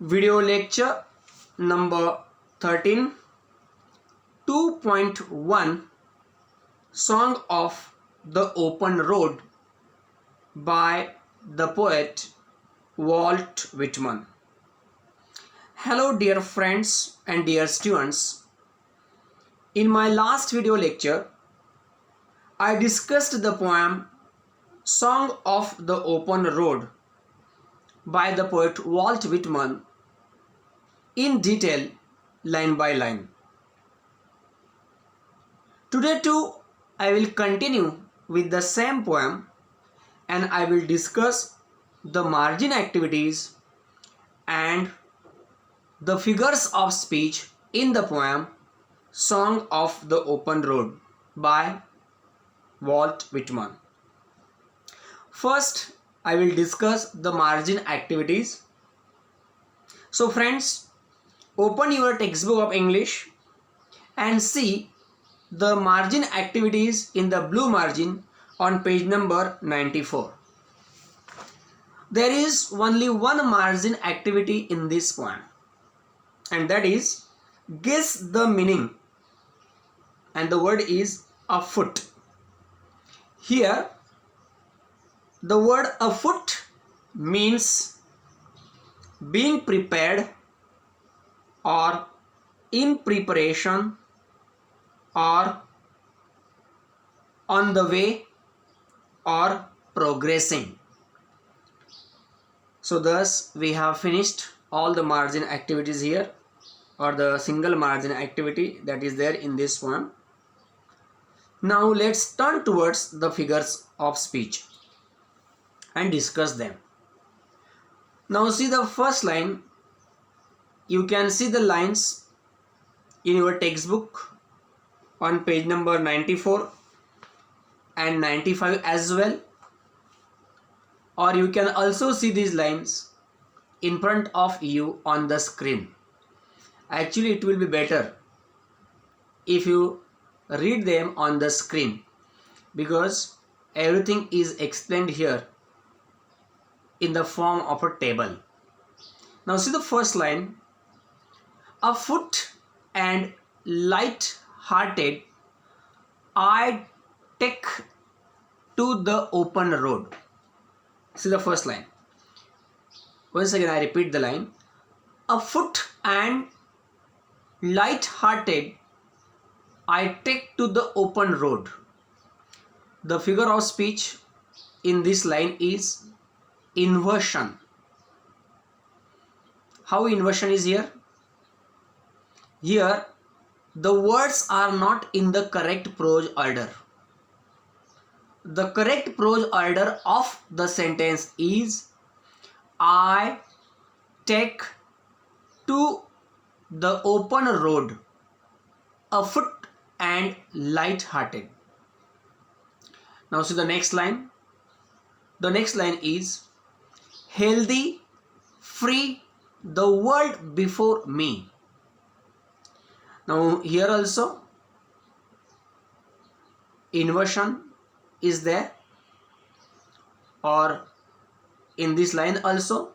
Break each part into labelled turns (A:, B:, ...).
A: Video lecture number 13, 2.1, Song of the Open Road by the poet Walt Whitman. Hello dear friends and dear students. In my last video lecture, I discussed the poem Song of the Open Road by the poet Walt Whitman in detail, line by line. Today too, I will continue with the same poem and I will discuss the margin activities and the figures of speech in the poem Song of the Open Road by Walt Whitman. First, I will discuss the margin activities. So friends, open your textbook of English and see the margin activities in the blue margin on page number 94. There is only one margin activity in this poem, and that is guess the meaning, and the word is afoot. Here the word afoot means being prepared or in preparation or on the way or progressing. So thus we have finished all the margin activities here, or the single margin activity that is there in this poem. Now let's turn towards the figures of speech and discuss them. Now see the first line. You can see the lines in your textbook on page number 94 and 95 as well, or you can also see these lines in front of you on the screen. Actually, it will be better if you read them on the screen because everything is explained here in the form of a table. Now see the first line. Afoot and light-hearted, I take to the open road. See the first line. Once again I repeat the line. Afoot and light-hearted, I take to the open road. The figure of speech in this line is inversion. How inversion is here? Here the words are not in the correct prose order. The correct prose order of the sentence is I take to the open road afoot and light-hearted. Now see the next line. The next line is healthy, free, the world before me. Now here also inversion is there, or in this line also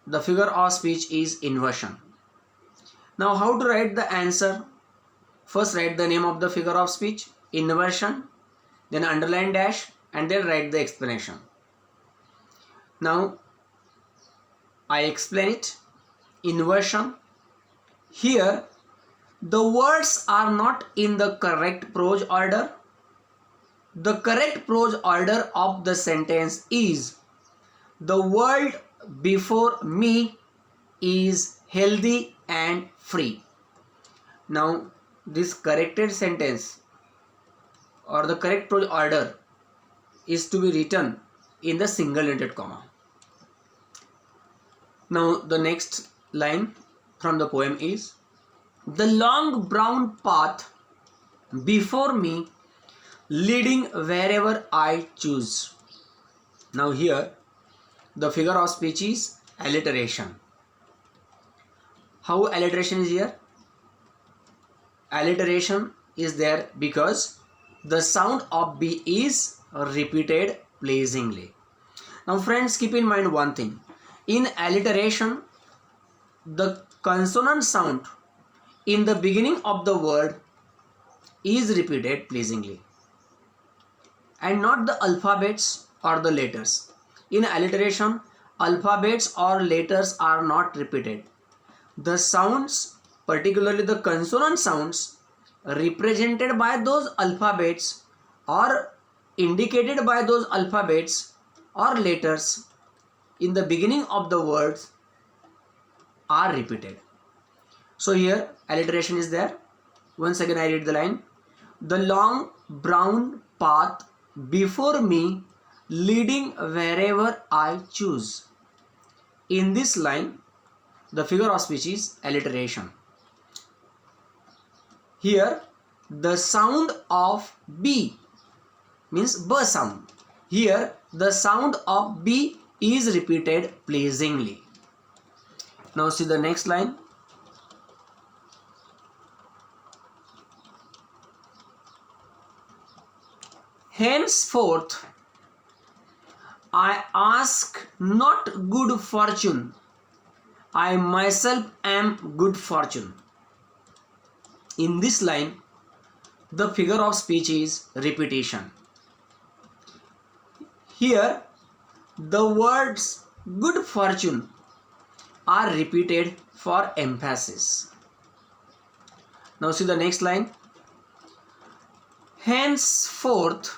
A: the figure of speech is inversion. Now how to write the answer? First write the name of the figure of speech, inversion, then underline dash, and then write the explanation. Now I explain it. Inversion. Here the words are not in the correct prose order. The correct prose order of the sentence is the world before me is healthy and free. Now this corrected sentence or the correct prose order is to be written in the single inverted comma. Now the next line from the poem is the long brown path before me leading wherever I choose. Now here the figure of speech is alliteration. How alliteration is here? Alliteration is there because the sound of B is repeated pleasingly. Now friends, keep in mind one thing. In alliteration, the consonant sound in the beginning of the word is repeated pleasingly, and not the alphabets or the letters. In alliteration, alphabets or letters are not repeated. The sounds, particularly the consonant sounds, represented by those alphabets or indicated by those alphabets or letters in the beginning of the words are repeated. So here alliteration is there. Once again I read the line. The long brown path before me, leading wherever I choose. In this line, the figure of speech is alliteration. Here the sound of B means B sound. Here the sound of B is repeated pleasingly. Now see the next line. Henceforth I ask not good fortune, I myself am good fortune. In this line, the figure of speech is repetition. Here, the words good fortune are repeated for emphasis. Now see the next line. Henceforth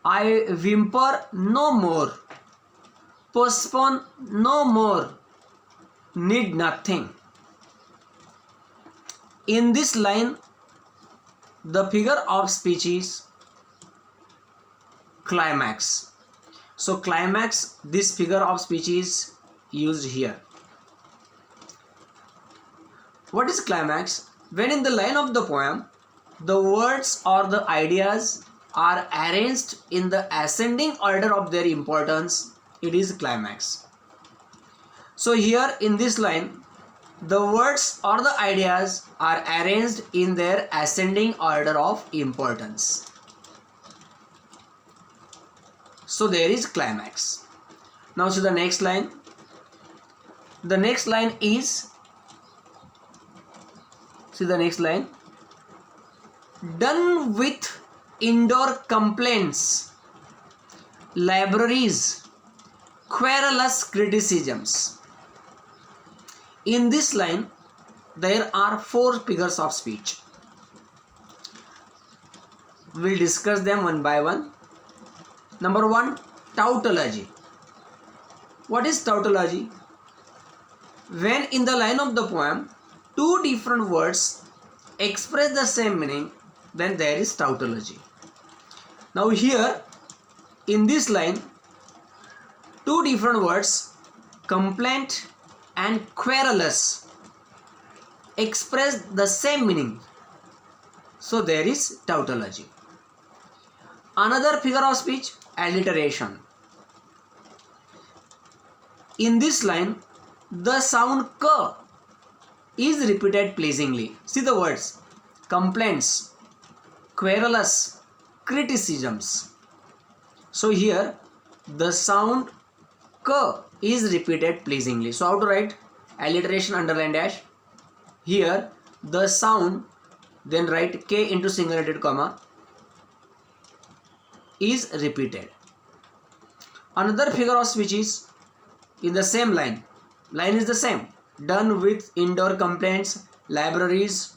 A: I whimper no more, postpone no more, need nothing. In this line, the figure of speech is climax. So climax, this figure of speech is used here. What is climax? When in the line of the poem, the words or the ideas are arranged in the ascending order of their importance, it is climax. So here in this line, the words or the ideas are arranged in their ascending order of importance. So there is climax. Now see the next line. The next line is, see the next line. Done with indoor complaints, libraries, querulous criticisms. In this line, there are 4 figures of speech. We will discuss them one by one. Number 1, tautology. What is tautology? When in the line of the poem, 2 different words express the same meaning, then there is tautology. Now here in this line, 2 different words, complaint and querulous, express the same meaning. So there is tautology. Another figure of speech, alliteration. In this line, the sound k is repeated pleasingly. See the words complaints, querulous, criticisms. So here the sound k is repeated pleasingly. So how to write? Alliteration underline dash. Here the sound, then write k into single inverted comma, is repeated. Another figure of speech is in the same line. Line is the same. Done with indoor complaints, libraries,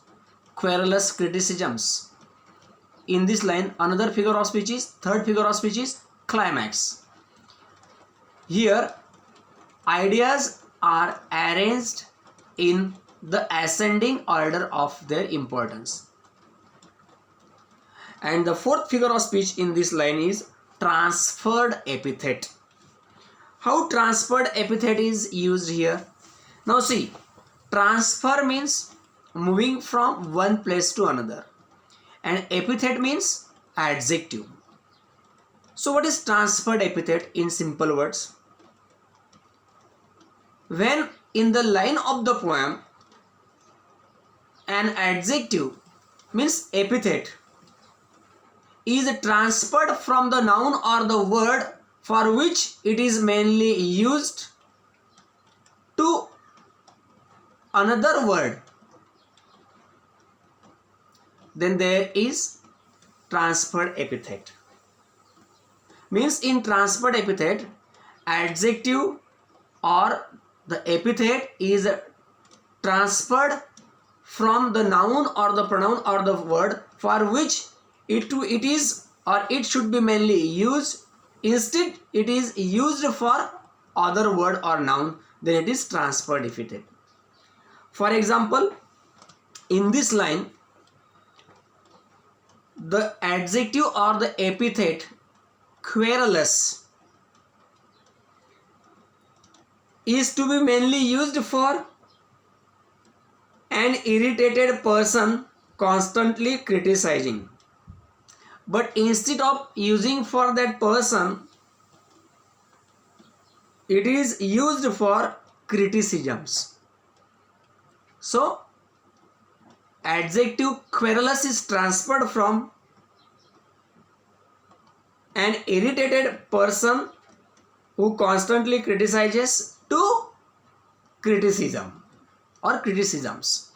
A: querulous criticisms. In this line, another figure of speech is, third figure of speech is climax. Here, ideas are arranged in the ascending order of their importance. And the fourth figure of speech in this line is transferred epithet. How transferred epithet is used here? Now see, transfer means moving from one place to another, and epithet means adjective. So what is transferred epithet in simple words? When in the line of the poem, an adjective means epithet is transferred from the noun or the word for which it is mainly used to another word, then there is transferred epithet. Means in transferred epithet, adjective or the epithet is transferred from the noun or the pronoun or the word for which it is or it should be mainly used. Instead it is used for other word or noun, then it is transferred epithet. For example, in this line, the adjective or the epithet querulous is to be mainly used for an irritated person constantly criticizing. But instead of using for that person, it is used for criticisms. So adjective querulous is transferred from an irritated person who constantly criticizes to criticism or criticisms.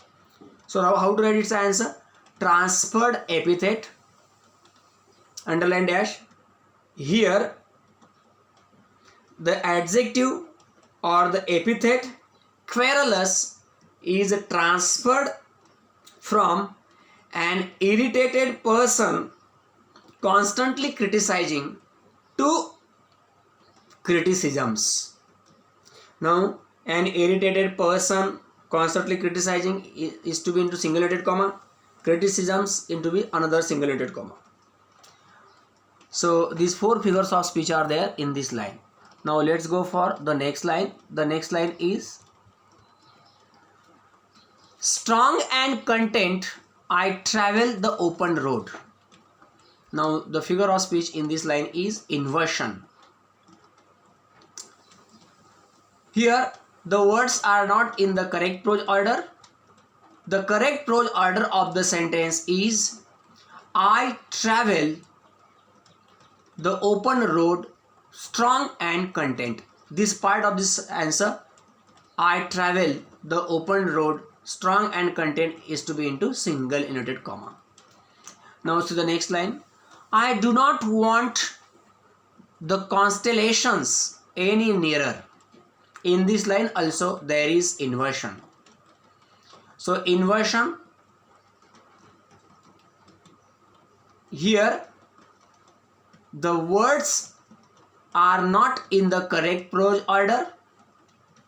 A: So now how to write its answer? Transferred epithet, underline dash. Here the adjective or the epithet querulous is transferred from an irritated person constantly criticizing to criticisms. Now an irritated person constantly criticizing is to be into singulated comma, criticisms into be another singulated comma. So these four figures of speech are there in this line. Now let's go for the next line. The next line is strong and content, I travel the open road. Now the figure of speech in this line is inversion. Here the words are not in the correct prose order. The correct prose order of the sentence is I travel the open road strong and content. This part of this answer, I travel the open road strong and content, is to be into single inverted comma. Now to the next line. I do not want the constellations any nearer. In this line also there is inversion. So inversion, here the words are not in the correct prose order.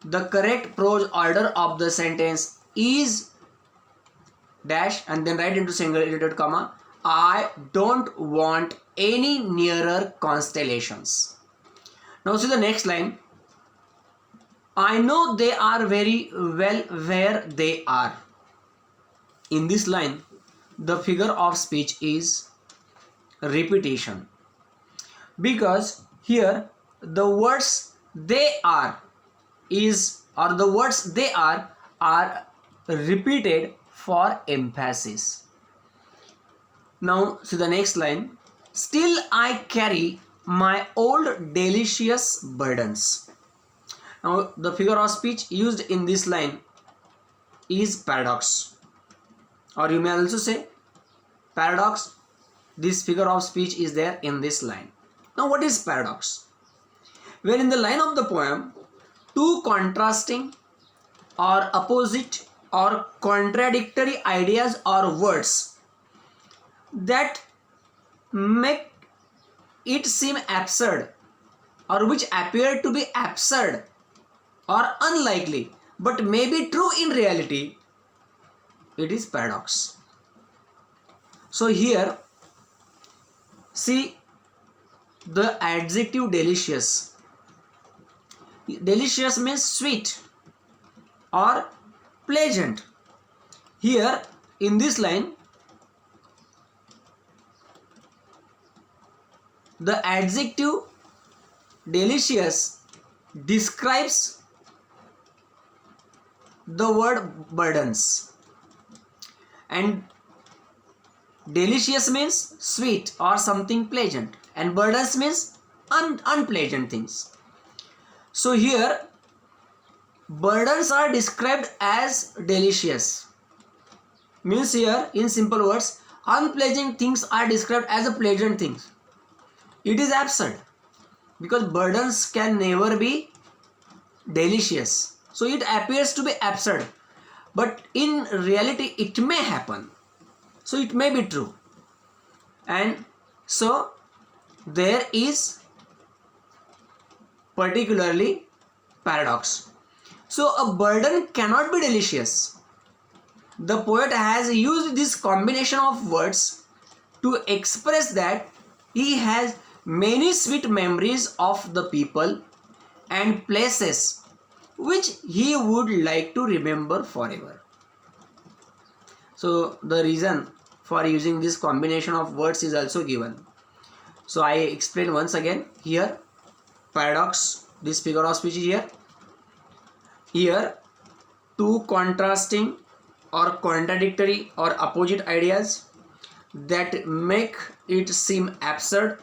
A: The correct prose order of the sentence is dash and then write into single inverted comma, I don't want any nearer constellations. Now see the next line. I know they are very well where they are. In this line the figure of speech is repetition, because here the words they are is or the words they are repeated for emphasis. Now see the next line. Still I carry my old delicious burdens. Now the figure of speech used in this line is paradox, or you may also say paradox. This figure of speech is there in this line. Now what is paradox? When in the line of the poem two contrasting or opposite or contradictory ideas or words that make it seem absurd or which appear to be absurd or unlikely but may be true in reality, it is paradox. So here see the adjective delicious. Delicious means sweet or pleasant. Here in this line the adjective delicious describes the word burdens, and delicious means sweet or something pleasant, and burdens means unpleasant things. So here burdens are described as delicious. Means here, in simple words, unpleasant things are described as a pleasant things. It is absurd because burdens can never be delicious. So it appears to be absurd, but in reality it may happen. So it may be true. And so there is particularly paradox. So a burden cannot be delicious. The poet has used this combination of words to express that he has many sweet memories of the people and places which he would like to remember forever. So the reason for using this combination of words is also given. So I explain once again here. Paradox, this figure of speech is here. Here two contrasting or contradictory or opposite ideas that make it seem absurd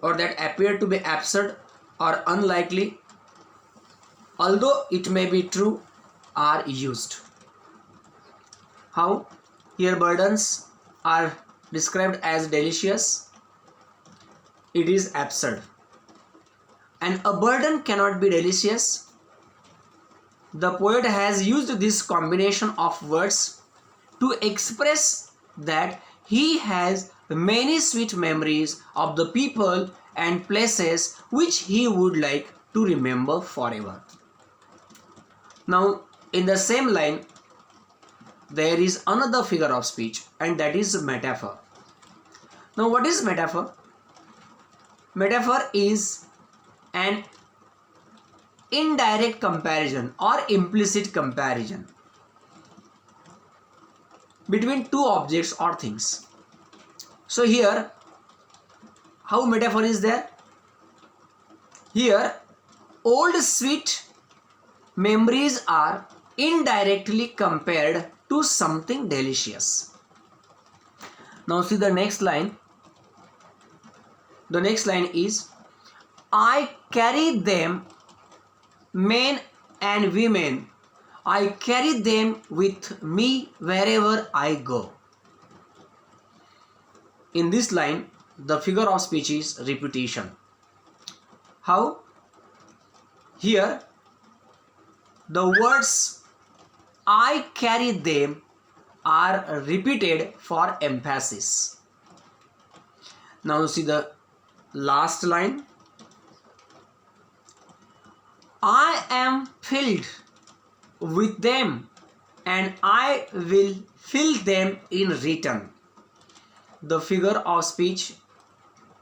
A: or that appear to be absurd or unlikely, although it may be true, are used. How? Here burdens are described as delicious. It is absurd. And a burden cannot be delicious. The poet has used this combination of words to express that he has many sweet memories of the people and places which he would like to remember forever. Now, in the same line, there is another figure of speech, and that is metaphor. Now, what is metaphor? Metaphor is an indirect comparison or implicit comparison between two objects or things. So here, how metaphor is there? Here, old sweet memories are indirectly compared to something delicious. Now see the next line. The next line is, I carry them, men and women, I carry them with me wherever I go. In this line, the figure of speech is repetition. How? Here, the words I carry them are repeated for emphasis. Now see the last line. I am filled with them and I will fill them in return. The figure of speech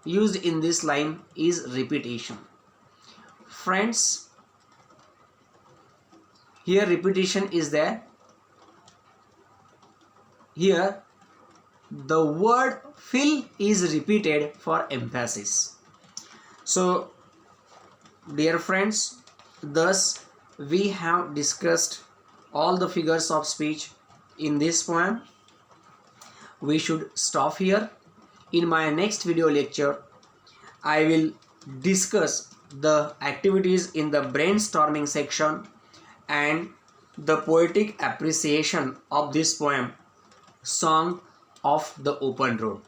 A: used in this line is repetition. Friends, here repetition is there. Here the word fill is repeated for emphasis. So dear friends, thus we have discussed all the figures of speech in this poem. We should stop here. In my next video lecture, I will discuss the activities in the brainstorming section and the poetic appreciation of this poem, Song of the Open Road.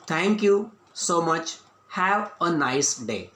A: Thank you so much. Have a nice day.